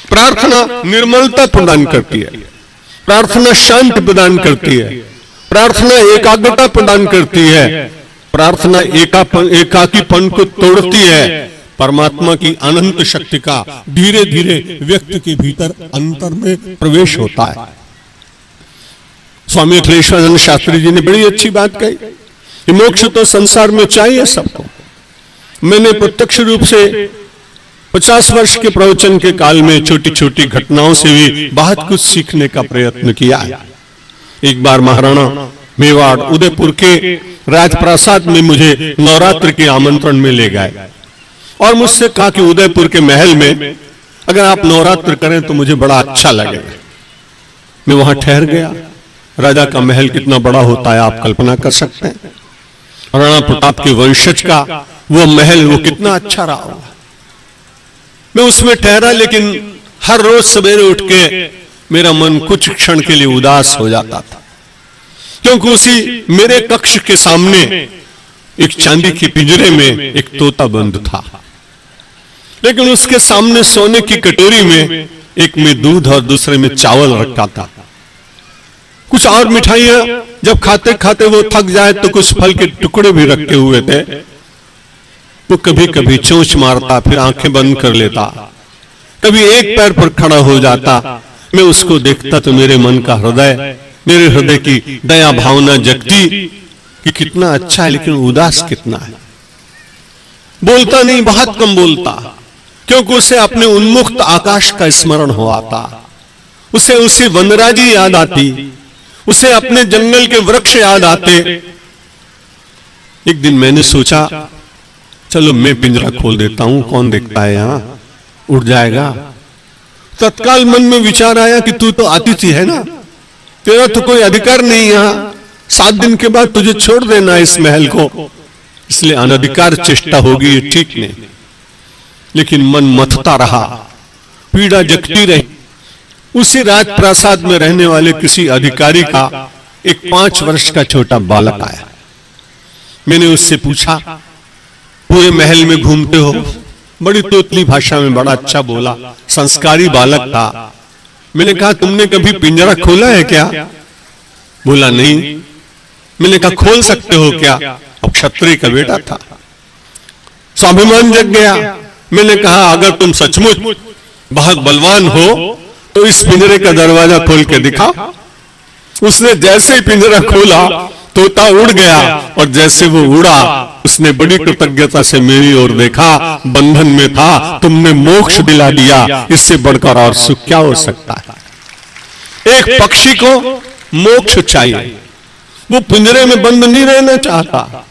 प्रार्थना निर्मलता प्रदान करती है, प्रार्थना शांति प्रदान करती है, प्रार्थना एकाग्रता प्रदान करती है, प्रार्थना एकाकीपन को तोड़ती है, परमात्मा की अनंत शक्ति का धीरे धीरे व्यक्ति के भीतर अंतर में प्रवेश होता है। स्वामी अखिलेश्वरानंद शास्त्री जी ने बड़ी अच्छी बात कही कि मोक्ष तो संसार में चाहिए सबको। मैंने प्रत्यक्ष रूप से 50 वर्ष के प्रवचन के काल में छोटी छोटी घटनाओं से भी बहुत कुछ सीखने का प्रयत्न किया है। एक बार महाराणा मेवाड़ उदयपुर के राजप्रासाद में मुझे नवरात्र के आमंत्रण में ले गए और मुझसे कहा कि उदयपुर के महल में अगर आप नवरात्र करें तो मुझे बड़ा अच्छा लगेगा। मैं वहां ठहर गया। राजा का महल कितना बड़ा होता है आप कल्पना कर सकते हैं। राणा प्रताप के वंशज का वो महल वो कितना अच्छा रहा होगा। मैं उसमें ठहरा, लेकिन हर रोज सवेरे उठ के मेरा मन कुछ क्षण के लिए उदास हो जाता था, क्योंकि उसी मेरे कक्ष के सामने एक चांदी के पिंजरे में एक तोता बंद था, लेकिन उसके सामने सोने की कटोरी में एक में दूध और दूसरे में चावल रखा था। कुछ और मिठाइयां जब खाते खाते वो थक जाए तो कुछ फल के टुकड़े भी रखे हुए थे। वो कभी कभी चोंच मारता, फिर आंखें बंद कर लेता, कभी एक पैर पर खड़ा हो जाता। मैं उसको देखता तो मेरे मन का मेरे हृदय की दया भावना जगती कि कितना अच्छा है, लेकिन उदास कितना है। बोलता नहीं, बहुत कम बोलता, क्योंकि उसे अपने उन्मुक्त आकाश का स्मरण हो आता, उसे उसी वनराजी याद आती, उसे अपने जंगल के वृक्ष याद आते। एक दिन मैंने सोचा चलो मैं पिंजरा खोल देता हूं, कौन देखता है यहां, उड़ जाएगा। तत्काल मन में विचार आया कि तू तो अतिथि है ना, तेरा तो कोई अधिकार नहीं यहां, 7 दिन के बाद तुझे छोड़ देना इस महल को, इसलिए अनधिकार चेष्टा होगी ये ठीक नहीं। लेकिन मन मथता रहा, पीड़ा जगती रही। उसी राजप्रासाद में रहने वाले किसी अधिकारी का एक 5 वर्ष का छोटा बालक आया। मैंने उससे पूछा, पूरे महल में घूमते हो? बड़ी तोतली भाषा में बड़ा अच्छा बोला, संस्कारी बालक था। मैंने कहा तुमने कभी पिंजरा खोला है क्या? बोला नहीं। मैंने कहा खोल सकते हो क्या? अब क्षत्रिय का बेटा था, स्वाभिमान जग गया। मैंने कहा अगर तुम सचमुच बहुत बलवान हो तो इस पिंजरे का दरवाजा खोल के दिखाओ। उसने जैसे ही पिंजरा खोला तोता उड़ गया, और जैसे वो उड़ा उसने बड़ी कृतज्ञता से मेरी ओर देखा। बंधन में था, तुमने मोक्ष दिला दिया, इससे बढ़कर और सुख क्या हो सकता है। एक पक्षी को मोक्ष चाहिए, वो पिंजरे में बंद नहीं रहना चाहता।